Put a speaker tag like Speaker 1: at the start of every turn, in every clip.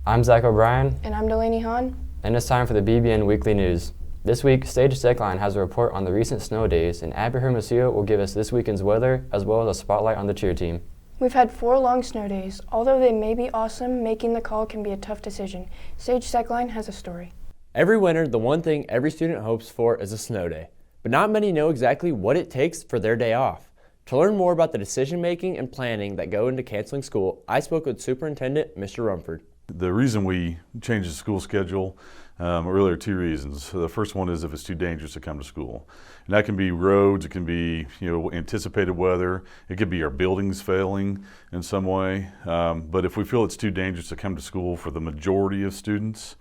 Speaker 1: I'm Zach O'Brien.
Speaker 2: And I'm Delaney Hahn.
Speaker 1: And it's time for the BBN Weekly News. This week, Stage Deckline has a report on the recent snow days, and Abby Hermosillo will give us this weekend's weather as well as a spotlight on the cheer team.
Speaker 2: We've had 4 long snow days. Although they may be awesome, making the call can be a tough decision. Stage Deckline has a story.
Speaker 3: Every winter, the one thing every student hopes for is a snow day, but not many know exactly what it takes for their day off. To learn more about the decision-making and planning that go into canceling school, I spoke with Superintendent Mr. Rumford.
Speaker 4: The reason we changed the school schedule really are 2 reasons. The first one is if it's too dangerous to come to school. And that can be roads, it can be anticipated weather, it could be our buildings failing in some way. But if we feel it's too dangerous to come to school for the majority of students,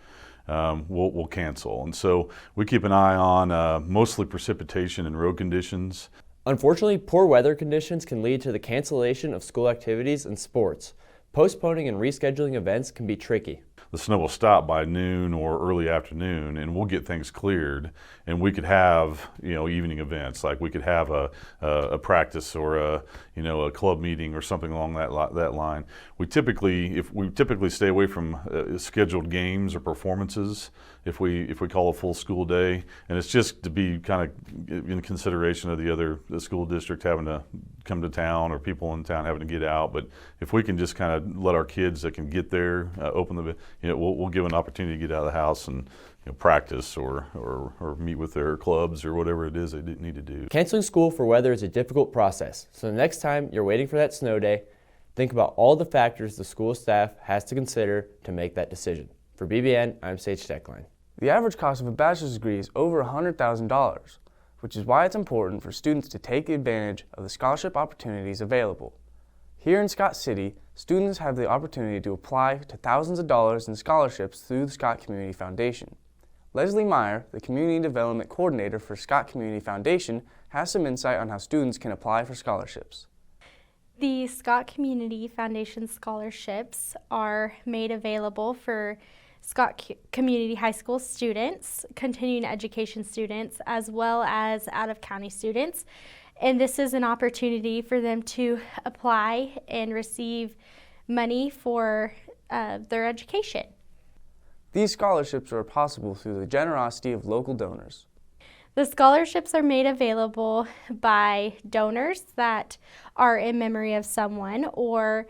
Speaker 4: we'll cancel. And so we keep an eye on mostly precipitation and road conditions.
Speaker 3: Unfortunately, poor weather conditions can lead to the cancellation of school activities and sports. Postponing and rescheduling events can be tricky.
Speaker 4: The snow will stop by noon or early afternoon, and we'll get things cleared, and we could have evening events, like we could have a practice or a club meeting or something along that line. We typically stay away from scheduled games or performances if we call a full school day, and it's just to be kind of in consideration of the school district having to come to town or people in town having to get out. But if we can just kind of let our kids that can get there open we'll give an opportunity to get out of the house and practice or meet with their clubs or whatever it is they need to do.
Speaker 3: Canceling school for weather is a difficult process, so the next time you're waiting for that snow day, think about all the factors the school staff has to consider to make that decision. For BBN, I'm Sage Deckline.
Speaker 5: The average cost of a bachelor's degree is over $100,000, which is why it's important for students to take advantage of the scholarship opportunities available. Here in Scott City, students have the opportunity to apply to thousands of dollars in scholarships through the Scott Community Foundation. Leslie Meyer, the Community Development Coordinator for Scott Community Foundation, has some insight on how students can apply for scholarships.
Speaker 6: The Scott Community Foundation scholarships are made available for Scott Community High School students, continuing education students, as well as out-of-county students. And this is an opportunity for them to apply and receive money for their education.
Speaker 5: These scholarships are possible through the generosity of local donors.
Speaker 6: The scholarships are made available by donors that are in memory of someone or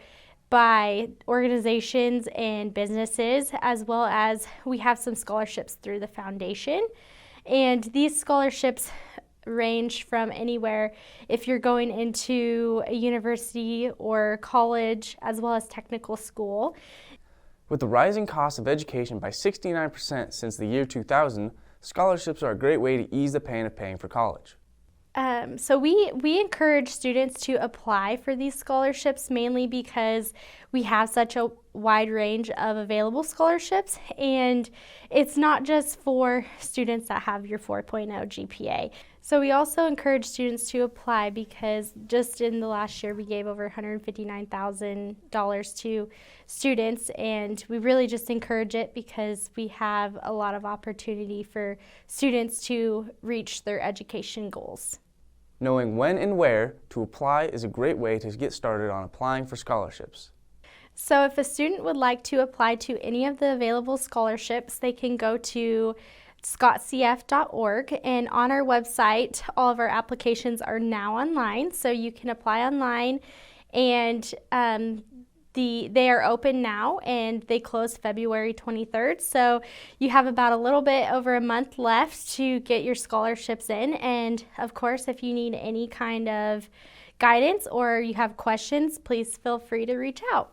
Speaker 6: by organizations and businesses, as well as we have some scholarships through the foundation. And these scholarships range from anywhere if you're going into a university or college, as well as technical school.
Speaker 5: With the rising cost of education by 69% since the year 2000, scholarships are a great way to ease the pain of paying for college.
Speaker 6: So we encourage students to apply for these scholarships mainly because we have such a wide range of available scholarships, and it's not just for students that have your 4.0 GPA. So we also encourage students to apply because just in the last year we gave over $159,000 to students, and we really just encourage it because we have a lot of opportunity for students to reach their education goals.
Speaker 5: Knowing when and where to apply is a great way to get started on applying for scholarships.
Speaker 6: So if a student would like to apply to any of the available scholarships, they can go to scottcf.org, and on our website all of our applications are now online, so you can apply online, and they are open now and they close February 23rd, so you have about a little bit over a month left to get your scholarships in. And of course, if you need any kind of guidance or you have questions, please feel free to reach out.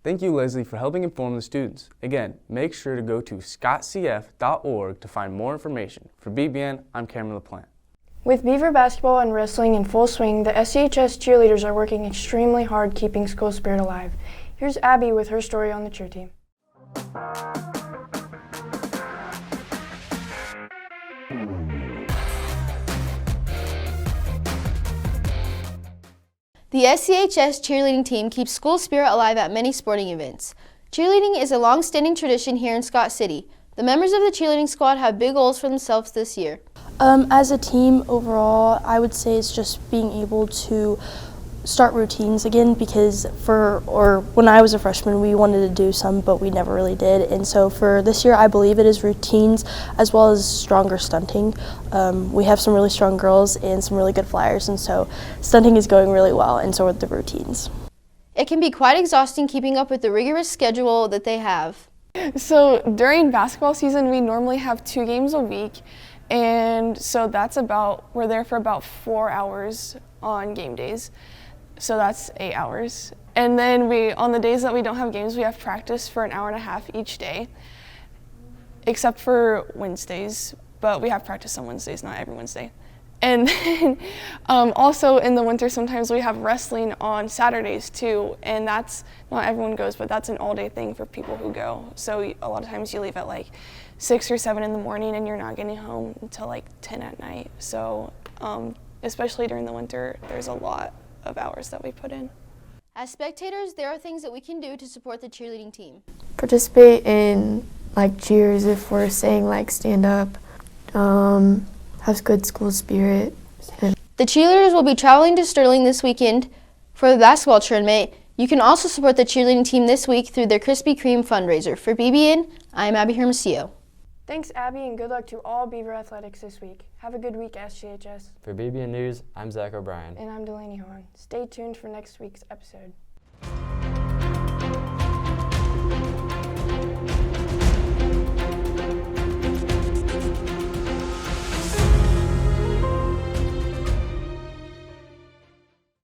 Speaker 5: Thank you, Leslie, for helping inform the students. Again, make sure to go to scottcf.org to find more information. For BBN, I'm Cameron LaPlante.
Speaker 2: With Beaver basketball and wrestling in full swing, the SCHS cheerleaders are working extremely hard keeping school spirit alive. Here's Abby with her story on the cheer team.
Speaker 7: The SCHS cheerleading team keeps school spirit alive at many sporting events. Cheerleading is a long-standing tradition here in Scott City. The members of the cheerleading squad have big goals for themselves this year.
Speaker 8: As a team overall, I would say it's just being able to start routines again, because when I was a freshman, we wanted to do some, but we never really did. And so for this year, I believe it is routines as well as stronger stunting. We have some really strong girls and some really good flyers, and so stunting is going really well, and so are the routines.
Speaker 7: It can be quite exhausting keeping up with the rigorous schedule that they have.
Speaker 2: So during basketball season, we normally have 2 games a week, and so we're there for about 4 hours on game days. So that's 8 hours. And then on the days that we don't have games, we have practice for an hour and a half each day, except for Wednesdays, but we have practice on Wednesdays, not every Wednesday. And then also in the winter, sometimes we have wrestling on Saturdays too, and that's, not everyone goes, but that's an all-day thing for people who go. So a lot of times you leave at like 6 or 7 in the morning and you're not getting home until like 10 at night. So especially during the winter, there's a lot of hours that we put in.
Speaker 7: As spectators, there are things that we can do to support the cheerleading team.
Speaker 9: Participate in like cheers if we're saying like stand up, have good school spirit.
Speaker 7: The cheerleaders will be traveling to Sterling this weekend for the basketball tournament. You can also support the cheerleading team this week through their Krispy Kreme fundraiser. For BBN, I'm Abby Hermosillo.
Speaker 2: Thanks, Abby, and good luck to all Beaver Athletics this week. Have a good week, SGHS.
Speaker 1: For BBN News, I'm Zach O'Brien.
Speaker 2: And I'm Delaney Hahn. Stay tuned for next week's episode.